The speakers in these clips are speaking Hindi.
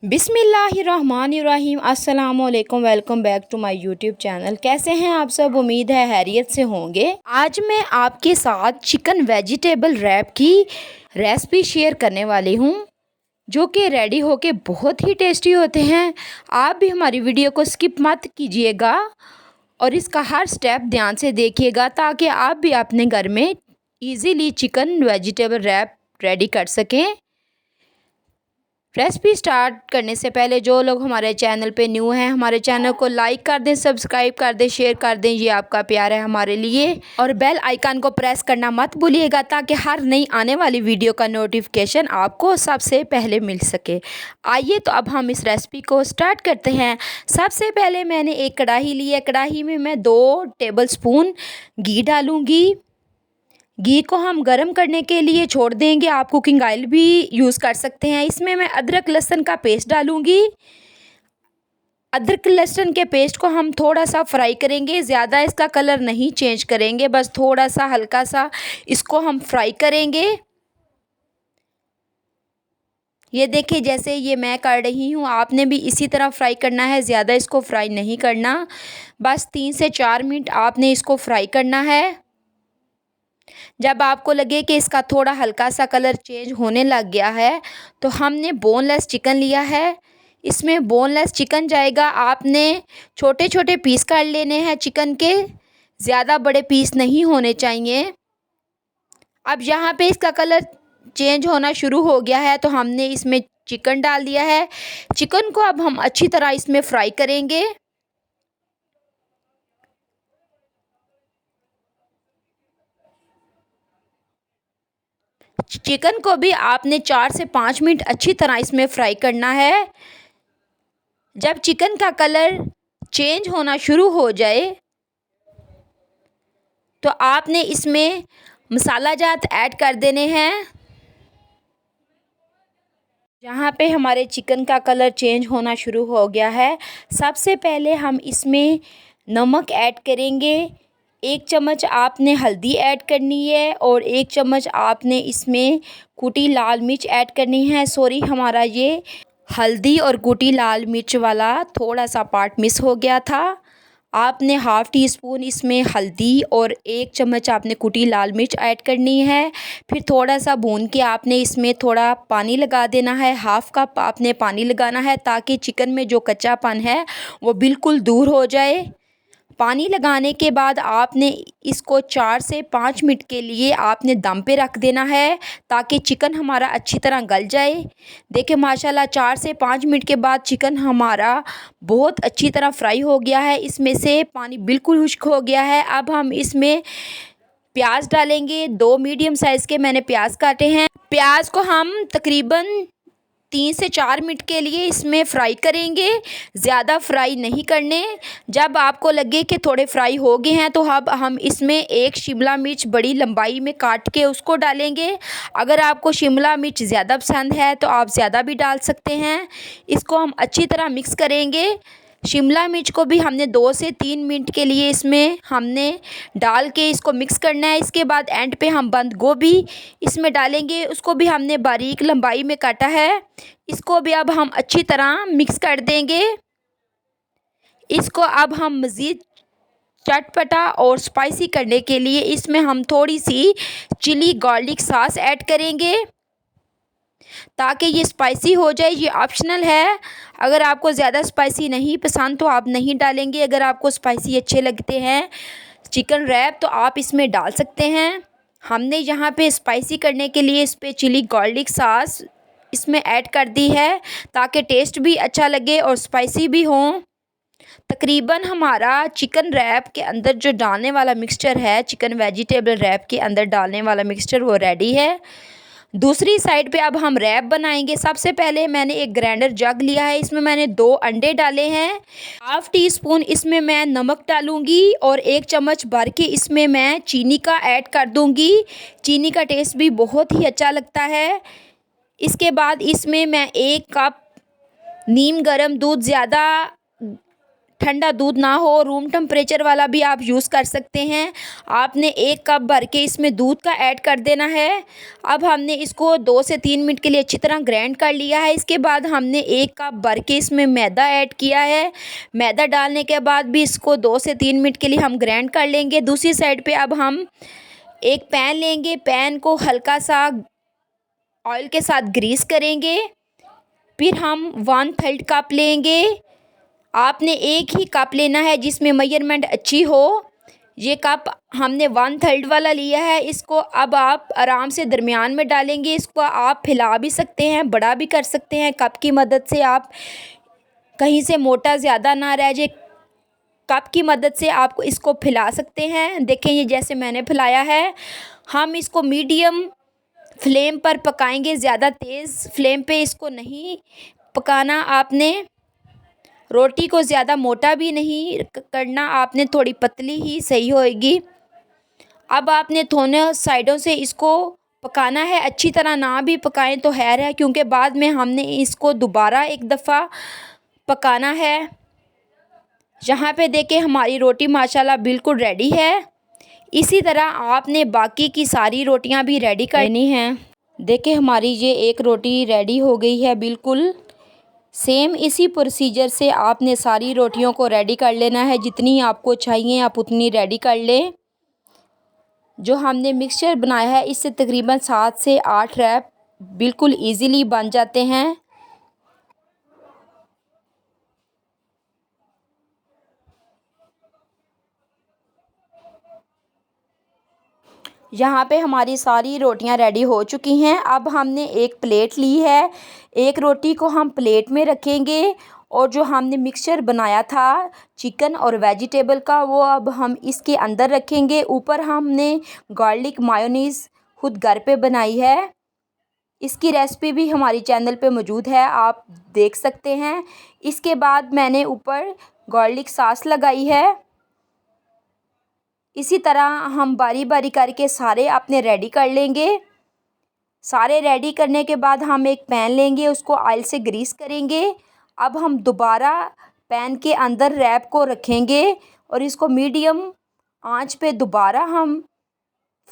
बिस्मिल्लाहिर्रहमानिर्रहीम अस्सलामुअलैकुम। Welcome back to my YouTube channel. कैसे हैं आप सब? उम्मीद है खैरियत से होंगे। आज मैं आपके साथ चिकन वेजिटेबल रैप की रेसिपी शेयर करने वाली हूं, जो कि रेडी होके बहुत ही टेस्टी होते हैं। आप भी हमारी वीडियो को स्किप मत कीजिएगा और इसका हर स्टेप ध्यान से देखिएगा, ताकि आप भी अपने घर में easily chicken vegetable wrap ready कर सकें। रेसिपी स्टार्ट करने से पहले जो लोग हमारे चैनल पे न्यू हैं, हमारे चैनल को लाइक कर दें, सब्सक्राइब कर दें, शेयर कर दें। ये आपका प्यार है हमारे लिए। और बेल आइकन को प्रेस करना मत भूलिएगा, ताकि हर नई आने वाली वीडियो का नोटिफिकेशन आपको सबसे पहले मिल सके। आइए तो अब हम इस रेसिपी को स्टार्ट करते हैं। सबसे पहले मैंने एक कढ़ाई ली है। कढ़ाई में मैं 2 टेबल स्पून घी डालूँगी। घी को हम गरम करने के लिए छोड़ देंगे। आप कुकिंग ऑयल भी यूज़ कर सकते हैं। इसमें मैं अदरक लहसुन का पेस्ट डालूंगी। अदरक लहसुन के पेस्ट को हम थोड़ा सा फ्राई करेंगे, ज़्यादा इसका कलर नहीं चेंज करेंगे, बस थोड़ा सा हल्का सा इसको हम फ्राई करेंगे। ये देखिए, जैसे ये मैं कर रही हूँ, आपने भी इसी तरह फ्राई करना है, ज़्यादा इसको फ्राई नहीं करना। बस 3 से 4 मिनट आपने इसको फ्राई करना है। जब आपको लगे कि इसका थोड़ा हल्का सा कलर चेंज होने लग गया है, तो हमने बोनलेस चिकन लिया है। इसमें बोनलेस चिकन जाएगा। आपने छोटे छोटे पीस कर लेने हैं चिकन के, ज़्यादा बड़े पीस नहीं होने चाहिए। अब यहाँ पे इसका कलर चेंज होना शुरू हो गया है, तो हमने इसमें चिकन डाल दिया है। चिकन को अब हम अच्छी तरह इसमें फ्राई करेंगे। चिकन को भी आपने 4 से 5 मिनट अच्छी तरह इसमें फ्राई करना है। जब चिकन का कलर चेंज होना शुरू हो जाए, तो आपने इसमें मसाला जात ऐड कर देने हैं। जहाँ पे हमारे चिकन का कलर चेंज होना शुरू हो गया है, सबसे पहले हम इसमें नमक ऐड करेंगे। 1 चम्मच आपने हल्दी ऐड करनी है और 1 चम्मच आपने इसमें कुटी लाल मिर्च ऐड करनी है। सॉरी, हमारा ये हल्दी और कुटी लाल मिर्च वाला थोड़ा सा पार्ट मिस हो गया था। आपने ½ टी स्पून इसमें हल्दी और 1 चम्मच आपने कुटी लाल मिर्च ऐड करनी है। फिर थोड़ा सा भून के आपने इसमें थोड़ा पानी लगा देना है। ½ कप आपने पानी लगाना है, ताकि चिकन में जो कच्चापन है वो बिल्कुल दूर हो जाए। पानी लगाने के बाद आपने इसको 4 से 5 मिनट के लिए आपने दम पे रख देना है, ताकि चिकन हमारा अच्छी तरह गल जाए। देखिए माशाल्लाह, 4 से 5 मिनट के बाद चिकन हमारा बहुत अच्छी तरह फ्राई हो गया है। इसमें से पानी बिल्कुल खुश्क हो गया है। अब हम इसमें प्याज डालेंगे। 2 मीडियम साइज़ के मैंने प्याज काटे हैं। प्याज को हम तकरीबन 3 से 4 मिनट के लिए इसमें फ्राई करेंगे, ज़्यादा फ्राई नहीं करने। जब आपको लगे कि थोड़े फ्राई हो गए हैं, तो अब हम इसमें 1 शिमला मिर्च बड़ी लंबाई में काट के उसको डालेंगे। अगर आपको शिमला मिर्च ज़्यादा पसंद है तो आप ज़्यादा भी डाल सकते हैं। इसको हम अच्छी तरह मिक्स करेंगे। शिमला मिर्च को भी हमने 2 से 3 मिनट के लिए इसमें हमने डाल के इसको मिक्स करना है। इसके बाद एंड पे हम बंद गोभी इसमें डालेंगे। उसको भी हमने बारीक लंबाई में काटा है। इसको भी अब हम अच्छी तरह मिक्स कर देंगे। इसको अब हम मज़ीद चटपटा और स्पाइसी करने के लिए इसमें हम थोड़ी सी चिली गार्लिक सॉस ऐड करेंगे, ताकि ये स्पाइसी हो जाए। ये ऑप्शनल है, अगर आपको ज़्यादा स्पाइसी नहीं पसंद तो आप नहीं डालेंगे। अगर आपको स्पाइसी अच्छे लगते हैं चिकन रैप, तो आप इसमें डाल सकते हैं। हमने यहाँ पे स्पाइसी करने के लिए इस पर चिली गार्लिक सॉस इसमें ऐड कर दी है, ताकि टेस्ट भी अच्छा लगे और स्पाइसी भी हो। तकरीबन हमारा चिकन रैप के अंदर जो डालने वाला मिक्सचर है, चिकन वेजिटेबल रैप के अंदर डालने वाला मिक्सचर, वो रेडी है। दूसरी साइड पे अब हम रैप बनाएंगे। सबसे पहले मैंने एक ग्राइंडर जग लिया है। इसमें मैंने 2 अंडे डाले हैं। ½ टी स्पून इसमें मैं नमक डालूंगी और 1 चम्मच भर के इसमें मैं चीनी का ऐड कर दूंगी। चीनी का टेस्ट भी बहुत ही अच्छा लगता है। इसके बाद इसमें मैं 1 कप नीम गर्म दूध, ज़्यादा ठंडा दूध ना हो, रूम टेम्परेचर वाला भी आप यूज़ कर सकते हैं। आपने 1 कप भर के इसमें दूध का ऐड कर देना है। अब हमने इसको 2 से 3 मिनट के लिए अच्छी तरह ग्राइंड कर लिया है। इसके बाद हमने 1 कप भर के इसमें मैदा ऐड किया है। मैदा डालने के बाद भी इसको 2 से 3 मिनट के लिए हम ग्राइंड कर लेंगे। दूसरी साइड पे अब हम एक पैन लेंगे, पैन को हल्का सा ऑयल के साथ ग्रीस करेंगे। फिर हम 1/3 कप लेंगे। आपने एक ही कप लेना है जिसमें मेजरमेंट अच्छी हो। ये कप हमने 1/3 वाला लिया है। इसको अब आप आराम से दरमियान में डालेंगे। इसको आप फैला भी सकते हैं, बड़ा भी कर सकते हैं। कप की मदद से आप कहीं से मोटा ज़्यादा ना रह जाए, कप की मदद से आप इसको फैला सकते हैं। देखें ये जैसे मैंने फैलाया है। हम इसको मीडियम फ्लेम पर पकाएंगे, ज़्यादा तेज़ फ्लेम पे इसको नहीं पकाना। आपने रोटी को ज़्यादा मोटा भी नहीं करना, आपने थोड़ी पतली ही सही होएगी। अब आपने दोनों साइडों से इसको पकाना है, अच्छी तरह ना भी पकाएं तो खैर है, क्योंकि बाद में हमने इसको दोबारा एक दफ़ा पकाना है। यहाँ पे देखें हमारी रोटी माशाल्लाह बिल्कुल रेडी है। इसी तरह आपने बाकी की सारी रोटियां भी रेडी करनी हैं। देखें हमारी ये एक रोटी रेडी हो गई है बिल्कुल। सेम इसी प्रोसीजर से आपने सारी रोटियों को रेडी कर लेना है। जितनी आपको चाहिए आप उतनी रेडी कर लें। जो हमने मिक्सचर बनाया है इससे तकरीबन 7 से 8 रैप बिल्कुल इजीली बन जाते हैं। यहाँ पे हमारी सारी रोटियाँ रेडी हो चुकी हैं। अब हमने एक प्लेट ली है, एक रोटी को हम प्लेट में रखेंगे और जो हमने मिक्सचर बनाया था चिकन और वेजिटेबल का वो अब हम इसके अंदर रखेंगे। ऊपर हमने गार्लिक मायोनीज़ खुद घर पे बनाई है। इसकी रेसिपी भी हमारी चैनल पे मौजूद है, आप देख सकते हैं। इसके बाद मैंने ऊपर गार्लिक सॉस लगाई है। इसी तरह हम बारी बारी करके सारे अपने रेडी कर लेंगे। सारे रेडी करने के बाद हम एक पैन लेंगे, उसको ऑयल से ग्रीस करेंगे। अब हम दोबारा पैन के अंदर रैप को रखेंगे और इसको मीडियम आंच पे दोबारा हम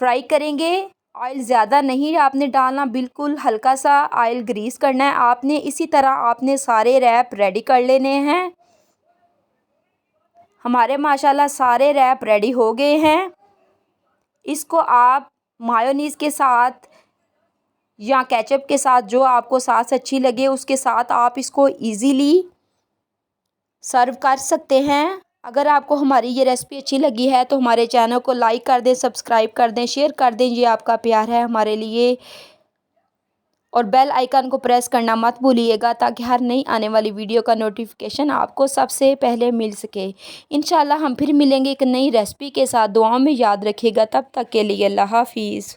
फ्राई करेंगे। ऑयल ज़्यादा नहीं आपने डालना, बिल्कुल हल्का सा ऑयल ग्रीस करना है आपने। इसी तरह आपने सारे रैप रेडी कर लेने हैं। हमारे माशाल्लाह सारे रैप रेडी हो गए हैं। इसको आप मायोनीज़ के साथ या केचप के साथ, जो आपको सॉस अच्छी लगे उसके साथ आप इसको इजीली सर्व कर सकते हैं। अगर आपको हमारी ये रेसिपी अच्छी लगी है तो हमारे चैनल को लाइक कर दें, सब्सक्राइब कर दें, शेयर कर दें। ये आपका प्यार है हमारे लिए। और बेल आइकन को प्रेस करना मत भूलिएगा ताकि हर नई आने वाली वीडियो का नोटिफिकेशन आपको सबसे पहले मिल सके। इंशाल्लाह हम फिर मिलेंगे एक नई रेसिपी के साथ। दुआओं में याद रखिएगा। तब तक के लिए अल्लाह हाफिज़।